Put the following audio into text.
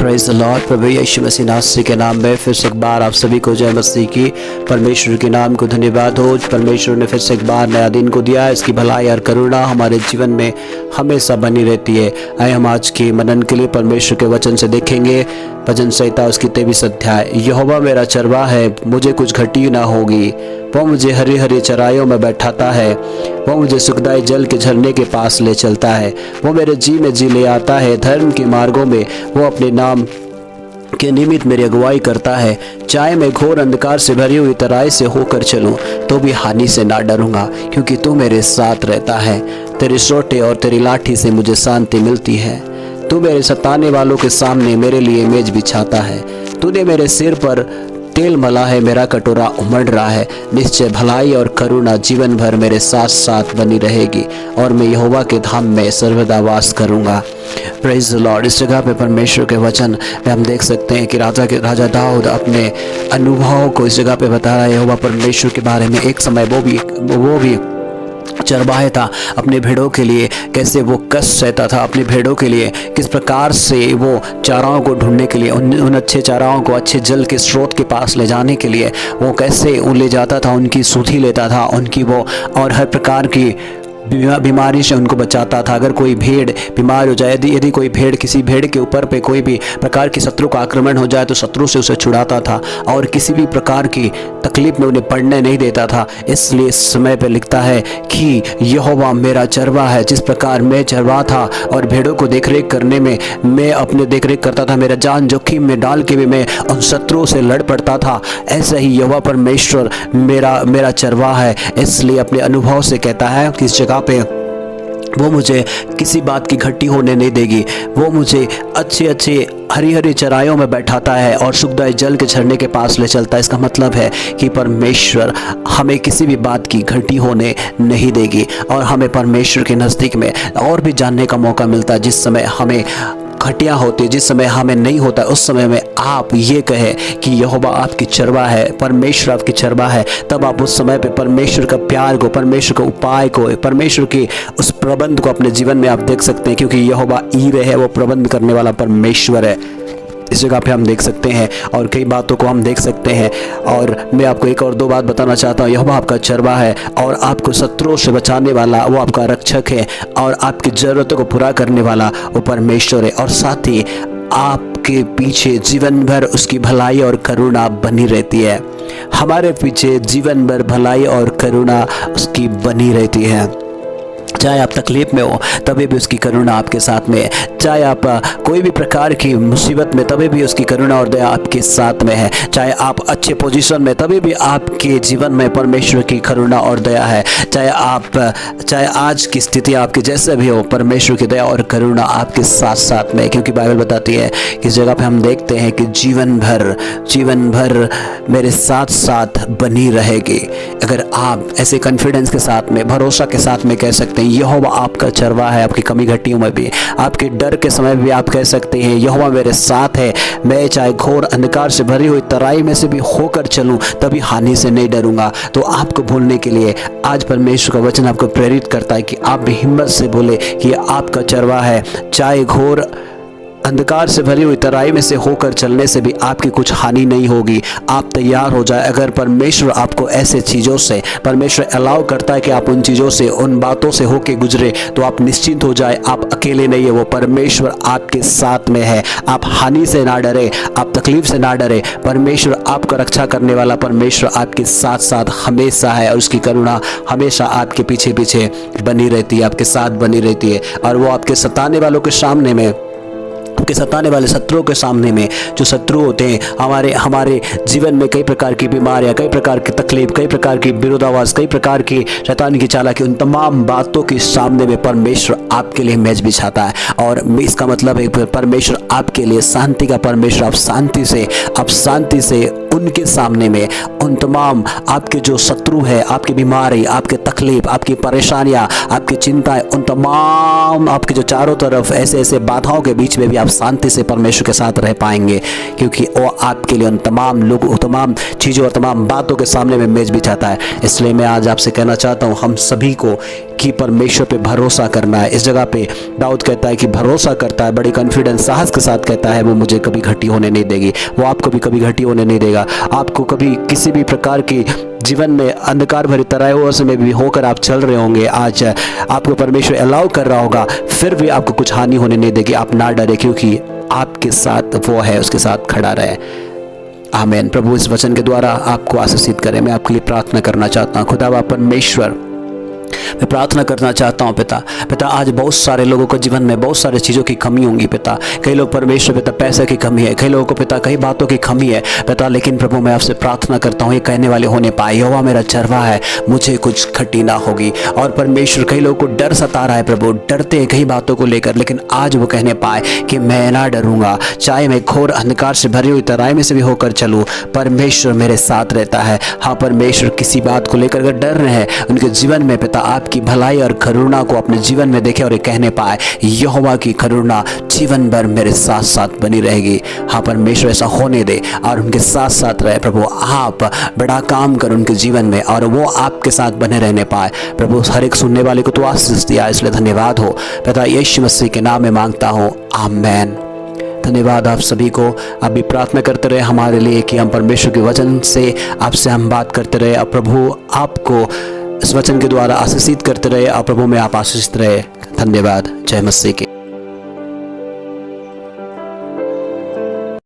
Praise the lord. प्रभु यीशु मसीह नासरी के नाम में फिर से एक बार आप सभी को जय मसीह की। परमेश्वर के नाम को धन्यवाद हो। परमेश्वर ने फिर से एक बार नया दिन को दिया है। इसकी भलाई और करुणा हमारे जीवन में हमेशा बनी रहती है। आए हम आज के मनन के लिए परमेश्वर के वचन से देखेंगे। भजन संहिता उसकी 23 अध्याय। यहोवा मेरा चरवाहा है, मुझे कुछ घटी ना होगी। वो मुझे हरे हरे चराइयों में बैठाता है। वो मुझे सुखदाई जल के झरने के पास ले चलता है। वो मेरे जी में जी ले आता है। धर्म के मार्गों में वो अपने नाम के निमित्त मेरी अगुवाई करता है। चाहे मैं घोर अंधकार से भरी हुई तराई से होकर चलूं तो भी हानि से ना डरूंगा, क्योंकि तू मेरे साथ रहता है। तेरी सोटे और तेरी लाठी से मुझे शांति मिलती है। तू मेरे सताने वालों के सामने मेरे लिए मेज बिछाता है। तूने मेरे सिर पर तेल मला है, मेरा कटोरा उमड़ रहा है। निश्चय भलाई और करुणा जीवन भर मेरे साथ साथ बनी रहेगी, और मैं यहोवा के धाम में सर्वदा वास करूंगा। Praise the Lord. इस जगह पे परमेश्वर के वचन में हम देख सकते हैं कि राजा दाऊद अपने अनुभवों को इस जगह पे बता रहा है यहोवा परमेश्वर के बारे में। एक समय वो भी चरवाहा था। अपने भेड़ों के लिए कैसे वो कष्ट सहता था, अपने भेड़ों के लिए किस प्रकार से वो चाराओं को ढूंढने के लिए, उन अच्छे चाराओं को अच्छे जल के स्रोत के पास ले जाने के लिए वो कैसे ले जाता था, उनकी सुधि लेता था, उनकी वो और हर प्रकार की बीमारी से उनको बचाता था। अगर कोई भेड़ बीमार हो जाए, यदि कोई भेड़, किसी भेड़ के ऊपर पे कोई भी प्रकार की शत्रु का आक्रमण हो जाए तो शत्रु से उसे छुड़ाता था और किसी भी प्रकार की तकलीफ में उन्हें पड़ने नहीं देता था। इसलिए इस समय पे लिखता है कि यहोवा मेरा चरवाहा है। जिस प्रकार मैं चरवाहा था और भेड़ों को देखरेख करने में मैं अपने देखरेख करता था, मेरा जान जोखिम में डाल के भी मैं उन शत्रुओं से लड़ पड़ता था, ऐसे ही यहोवा परमेश्वर मेरा चरवाहा है। इसलिए अपने अनुभव से कहता है कि इस जगह पे वो मुझे किसी बात की घटी होने नहीं देगी। वो मुझे अच्छे अच्छे हरी हरी चराइयों में बैठाता है और सुखदाई जल के झरने के पास ले चलता है। इसका मतलब है कि परमेश्वर हमें किसी भी बात की घटी होने नहीं देगी, और हमें परमेश्वर के नज़दीक में और भी जानने का मौका मिलता है। जिस समय हमें घटिया होती है, जिस समय हमें नहीं होता, उस समय में आप ये कहे कि यहोवा आपकी चरवाहा है, परमेश्वर आपकी चरवाहा है, तब आप उस समय पे परमेश्वर का प्यार को, परमेश्वर के उपाय को, परमेश्वर की उस प्रबंध को अपने जीवन में आप देख सकते हैं, क्योंकि यहोवा ईरे है, वो प्रबंध करने वाला परमेश्वर है। इस जगह पे हम देख सकते हैं और कई बातों को हम देख सकते हैं। और मैं आपको एक और दो बात बताना चाहता हूँ। यहोवा आपका चरवाहा है और आपको शत्रुओं से बचाने वाला वो आपका रक्षक है, और आपकी ज़रूरतों को पूरा करने वाला वो परमेश्वर है, और साथ ही आपके पीछे जीवन भर उसकी भलाई और करुणा बनी रहती है। हमारे पीछे जीवन भर भलाई और करुणा उसकी बनी रहती है। चाहे आप तकलीफ में हो तभी भी उसकी करुणा आपके साथ में है। चाहे आप कोई भी प्रकार की मुसीबत में, तभी भी उसकी करुणा और दया आपके साथ में है। चाहे आप अच्छे पोजीशन में, तभी भी आपके जीवन में परमेश्वर की करुणा और दया है। चाहे आज की स्थिति आपकी जैसे भी हो, परमेश्वर की दया और करुणा आपके साथ साथ में है। क्योंकि बाइबल बताती है कि इस जगह पे हम देखते हैं कि जीवन भर मेरे साथ साथ बनी रहेगी। अगर आप ऐसे कॉन्फिडेंस के साथ में, भरोसा के साथ में कह सकते हैं यहोवा आपका चरवाहा है, आपकी कमी घटियों में भी, आपके डर के समय भी आप कह सकते हैं यहोवा मेरे साथ है। मैं चाहे घोर अंधकार से भरी हुई तराई में से भी होकर चलूं तभी हानि से नहीं डरूंगा। तो आपको बोलने के लिए आज परमेश्वर का वचन आपको प्रेरित करता है कि आप भी हिम्मत से बोले कि आपका चरवाहा है। चाहे घोर अंधकार से भरी हुई तराई में से होकर चलने से भी आपकी कुछ हानि नहीं होगी। आप तैयार हो जाए। अगर परमेश्वर आपको ऐसे चीज़ों से, परमेश्वर अलाउ करता है कि आप उन चीज़ों से, उन बातों से होके गुजरे, तो आप निश्चिंत हो जाए। आप अकेले नहीं है, वो परमेश्वर आपके साथ में है। आप हानि से ना डरे, आप तकलीफ से ना डरे। परमेश्वर आपका रक्षा करने वाला परमेश्वर आपके साथ साथ हमेशा है, और उसकी करुणा हमेशा आपके पीछे पीछे बनी रहती है, आपके साथ बनी रहती है। और वो आपके सताने वालों के सामने में, आपके सताने वाले शत्रुओं के सामने में, जो शत्रु होते हैं हमारे जीवन में, कई प्रकार की बीमारियां, कई प्रकार की तकलीफ, कई प्रकार की विरोधाभास, कई प्रकार की शैतान की चालाकी, उन तमाम बातों के सामने में परमेश्वर आपके लिए मेज बिछाता है। और इसका मतलब है परमेश्वर आपके लिए शांति का परमेश्वर। आप शांति से उनके सामने में उन तमाम आपके जो शत्रु है, आपकी बीमारी, आपके तकलीफ, आपकी परेशानियां, आपकी चिंताएं, उन तमाम आपके जो चारों तरफ ऐसे ऐसे बाधाओं के बीच में भी आप शांति से परमेश्वर के साथ रह पाएंगे, क्योंकि वो आपके लिए उन तमाम लोगों, तमाम चीज़ों और तमाम बातों के सामने में मेज बिछाता है। इसलिए मैं आज आपसे कहना चाहता हूँ हम सभी को कि परमेश्वर पे भरोसा करना है। इस जगह पे दाऊद कहता है कि भरोसा करता है, बड़ी कॉन्फिडेंस साहस के साथ कहता है वो मुझे कभी घटी होने नहीं देगी, वो आपको भी कभी घटी होने नहीं देगा। आपको कभी किसी भी प्रकार की जीवन में अंधकार भरी तराइयों में भी होकर आप चल रहे होंगे, आज आपको परमेश्वर अलाउ कर रहा होगा, फिर भी आपको कुछ हानि होने नहीं देगी। आप ना डरे, क्योंकि आपके साथ वो है, उसके साथ खड़ा रहे। आमीन। प्रभु इस वचन के द्वारा आपको आशीषित करें। मैं आपके लिए प्रार्थना करना चाहता हूँ। खुदावा परमेश्वर, मैं प्रार्थना करना चाहता हूँ पिता आज बहुत सारे लोगों को जीवन में बहुत सारी चीज़ों की कमी होंगी पिता। कई लोग परमेश्वर पिता पैसे की कमी है, कई लोगों को पिता कई बातों की कमी है पिता, लेकिन प्रभु मैं आपसे प्रार्थना करता हूँ ये कहने वाले होने पाए, यहोवा मेरा चरवाहा है, मुझे कुछ घटी ना होगी। और परमेश्वर कई लोगों को डर सता रहा है प्रभु, डरते हैं कई बातों को लेकर, लेकिन आज वो कहने पाए कि मैं ना डरूंगा, चाहे मैं घोर अंधकार से भरी हुई तराई में से भी होकर चलूँ, परमेश्वर मेरे साथ रहता है। हाँ परमेश्वर किसी बात को लेकर अगर डर रहे हैं उनके जीवन में पिता आपकी भलाई और करुणा को अपने जीवन में देखे और ये कहने पाए यहोवा की करुणा जीवन भर मेरे साथ साथ बनी रहेगी। हाँ परमेश्वर ऐसा होने दे और उनके साथ साथ रहे प्रभु, आप बड़ा काम कर उनके जीवन में और वो आपके साथ बने रहने पाए। प्रभु हर एक सुनने वाले को तो आशीष दिया, इसलिए धन्यवाद हो पिता, यीशु मसीह के नाम में मांगता हूँ, आमेन। धन्यवाद आप सभी को। आप भी प्रार्थना करते रहे हमारे लिए कि हम परमेश्वर के वचन से आपसे हम बात करते रहे और प्रभु आपको इस वचन के द्वारा आशीषित करते रहे और प्रभु में आप आशीषित रहे। धन्यवाद। जय मसीह की।